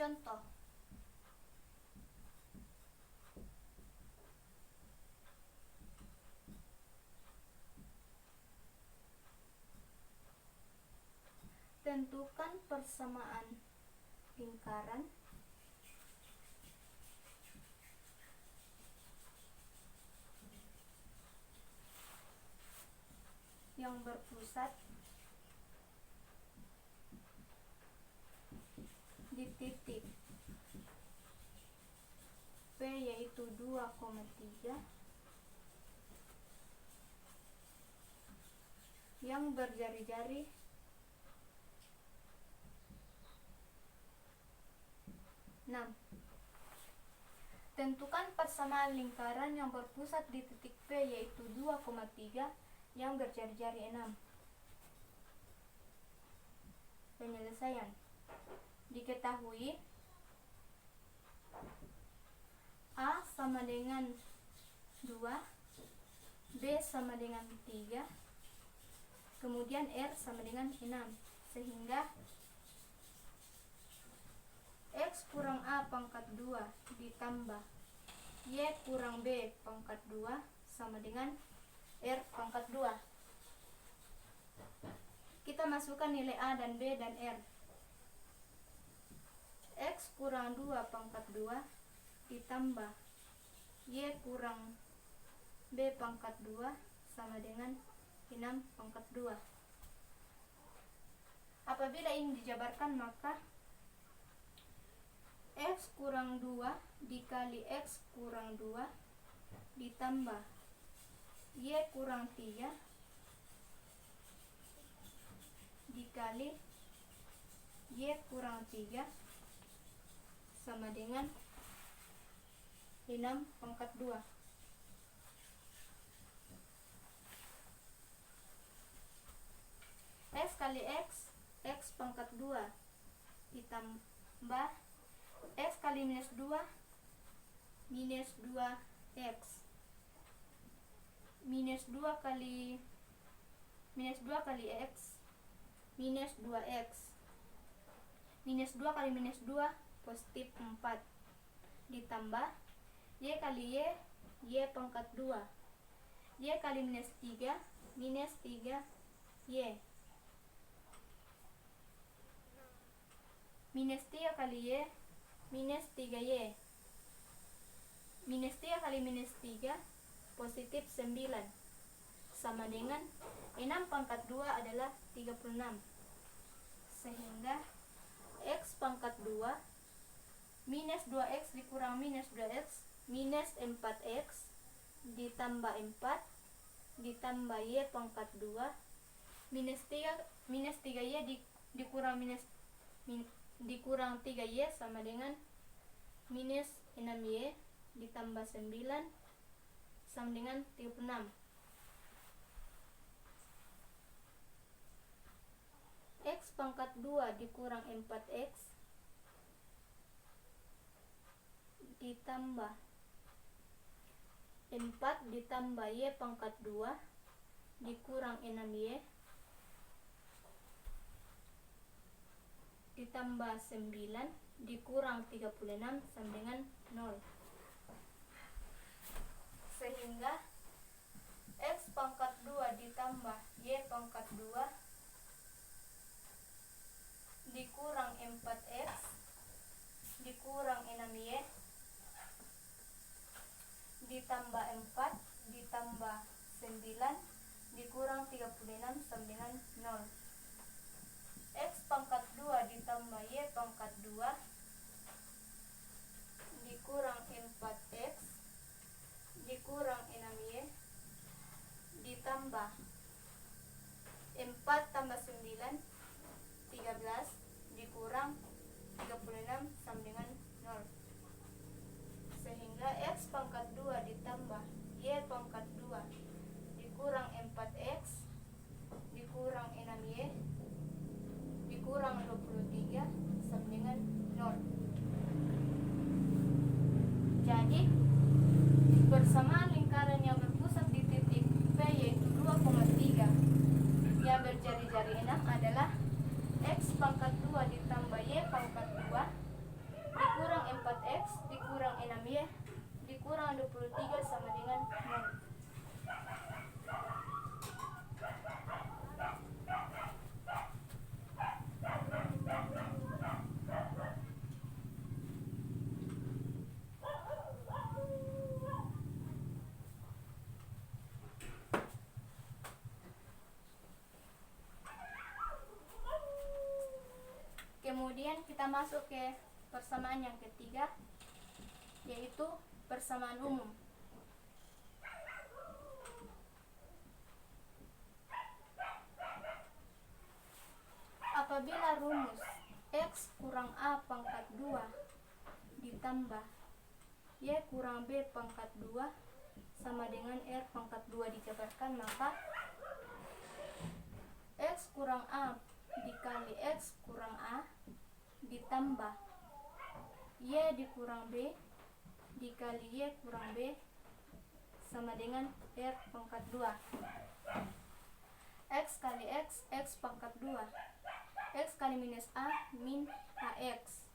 Contoh, tentukan persamaan lingkaran yang berpusat di titik P yaitu 2,3 yang berjari-jari 6. Tentukan persamaan lingkaran yang berpusat di titik P yaitu 2,3 yang berjari-jari 6. Penyelesaian. Diketahui A sama dengan 2, B sama dengan 3, kemudian R sama dengan 6, sehingga X kurang A pangkat 2 ditambah Y kurang B pangkat 2 sama dengan R pangkat 2. Kita masukkan nilai A dan B dan R. X kurang 2 pangkat 2 ditambah Y kurang B pangkat 2 sama dengan 6 pangkat 2. Apabila ini dijabarkan, maka X kurang 2 dikali X kurang 2 ditambah Y kurang 3 dikali Y kurang 3 sama dengan 6 pangkat 2. X kali X pangkat 2 ditambah X kali minus 2 minus 2X minus 2 kali X minus 2X minus 2 kali minus 2 positif 4 ditambah Y kali Y pangkat 2 Y kali minus 3 minus 3Y minus 3 kali Y minus 3Y minus 3 kali minus 3 positif 9 sama dengan 6 pangkat 2 adalah 36, sehingga X pangkat 2 minus 2X dikurang minus 2X minus 4X ditambah 4 ditambah Y pangkat 2 minus 3Y dikurang 3Y sama dengan minus 6Y ditambah 9 sama dengan 36. X pangkat 2 dikurang 4X ditambah 4 ditambah Y pangkat 2 dikurang 6Y ditambah 9 dikurang 36 sama dengan 0, sehingga X pangkat 2 ditambah Y pangkat 2 dikurang 4X dikurang 6Y ditambah 4 ditambah 9 dikurang 36 sama dengan 0. X pangkat 2 ditambah Y pangkat 2 dikurang 4X dikurang 6Y ditambah 4 tambah 9 13 dikurang 36 sama dengan 0, sehingga X pangkat 2 ditambah Y pangkat 2 dikurang 4X dikurang 6Y dikurang 23 sama dengan 0. Jadi persamaan lingkaran yang berpusat di titik P yaitu 2,3 yang berjari-jari 6 adalah X pangkat 2 ditambah Y pangkat 2 Kemudian kita masuk ke persamaan yang ketiga, yaitu persamaan umum. Apabila rumus X kurang A pangkat 2 ditambah Y kurang B pangkat 2 sama dengan R pangkat 2 dijabarkan, maka X kurang A dikali X kurang A ditambah Y dikurang B dikali Y kurang B sama dengan R pangkat 2. X kali X, X pangkat 2. X kali minus A, min AX.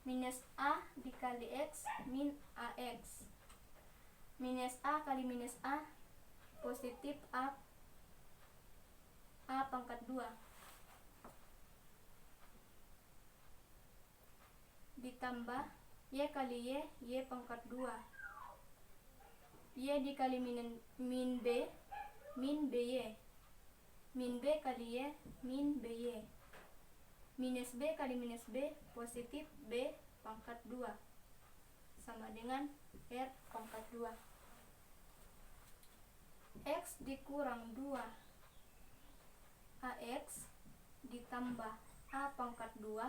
Minus A dikali X, min AX. Minus A kali minus A, positif A pangkat 2. Ditambah Y kali Y, Y pangkat 2. Y dikali min B, min BY. Min B kali Y, min BY. Minus B kali minus B, positif B pangkat 2 sama dengan R pangkat 2. X dikurang 2 AX ditambah A pangkat 2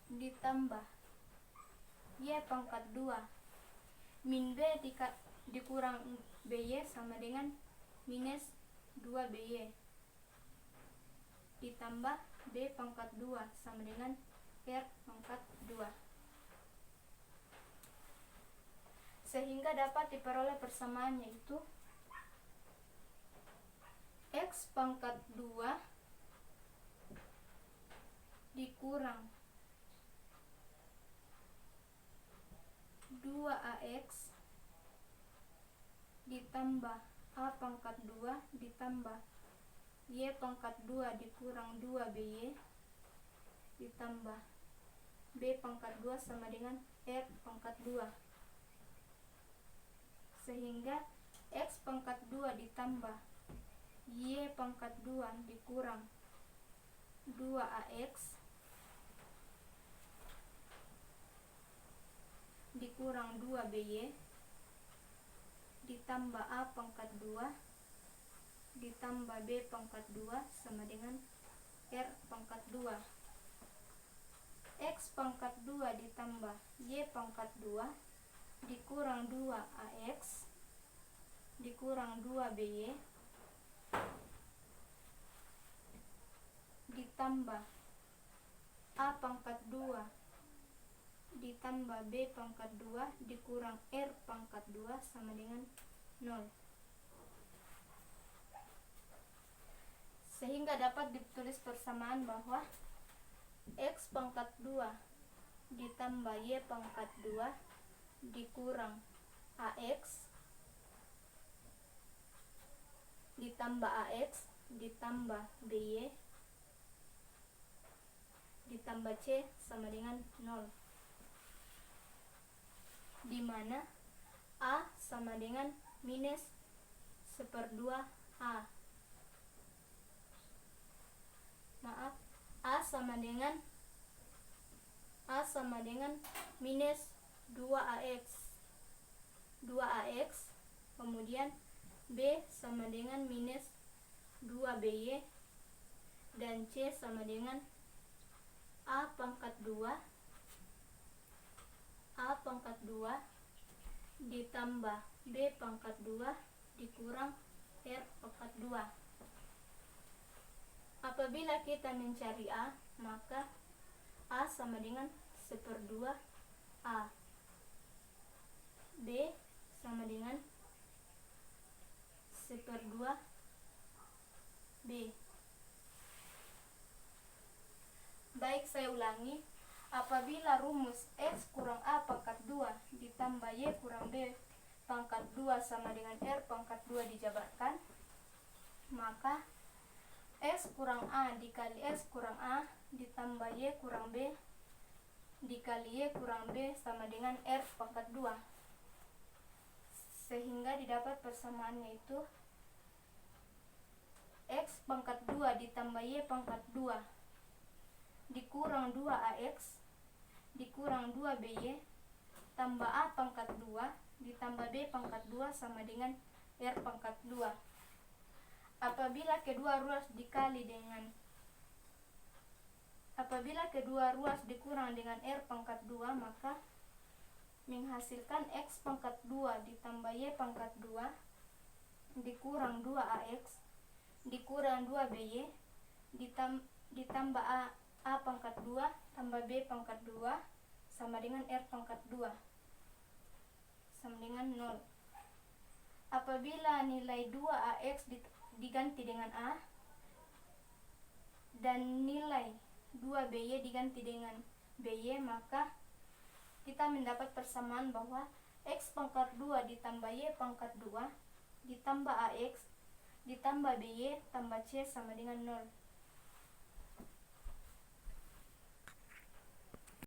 ditambah Y pangkat 2 min B dikurang BY sama dengan minus 2 BY ditambah B pangkat 2 sama dengan R pangkat 2. Sehingga dapat diperoleh persamaan, yaitu X pangkat 2 dikurang 2AX ditambah A pangkat 2 ditambah Y pangkat 2 dikurang 2BY ditambah B pangkat 2 sama dengan R pangkat 2. Sehingga X pangkat 2 ditambah Y pangkat 2 dikurang 2AX dikurang 2BY ditambah A pangkat 2 ditambah B pangkat 2 sama dengan R pangkat 2. X pangkat 2 ditambah Y pangkat 2 dikurang 2AX dikurang 2BY ditambah A pangkat 2 ditambah B pangkat 2 dikurang R pangkat 2 sama dengan 0. Sehingga dapat ditulis persamaan bahwa X pangkat 2 ditambah Y pangkat 2 dikurang AX ditambah AX ditambah BY ditambah C sama dengan 0, di mana A sama dengan minus 1/2 A. A sama dengan minus 2AX, kemudian B sama dengan minus 2BY, dan C sama dengan A pangkat 2 ditambah B pangkat 2 dikurang R pangkat 2. Apabila kita mencari A, maka A sama dengan 1/2 A, B sama dengan 1/2 B. Baik, saya ulangi. Apabila rumus X kurang A pangkat 2 ditambah Y kurang B pangkat 2 sama dengan R pangkat 2 dijabarkan, maka X kurang A dikali X kurang A ditambah Y kurang B dikali Y kurang B sama dengan R pangkat 2. Sehingga didapat persamaannya itu X pangkat 2 ditambah Y pangkat 2 dikurang dikurang 2ax dikurang 2by tambah a pangkat 2 ditambah b pangkat 2 sama dengan r pangkat 2. Apabila kedua ruas dikurang dengan r pangkat 2, maka menghasilkan x pangkat 2 ditambah y pangkat 2 dikurang 2ax dikurang 2by ditambah a pangkat 2 tambah b pangkat 2 sama dengan r pangkat 2 sama dengan 0. Apabila nilai 2ax diganti dengan a dan nilai 2by diganti dengan by, maka kita mendapat persamaan bahwa x pangkat 2 ditambah y pangkat 2 ditambah ax ditambah by tambah c sama dengan 0.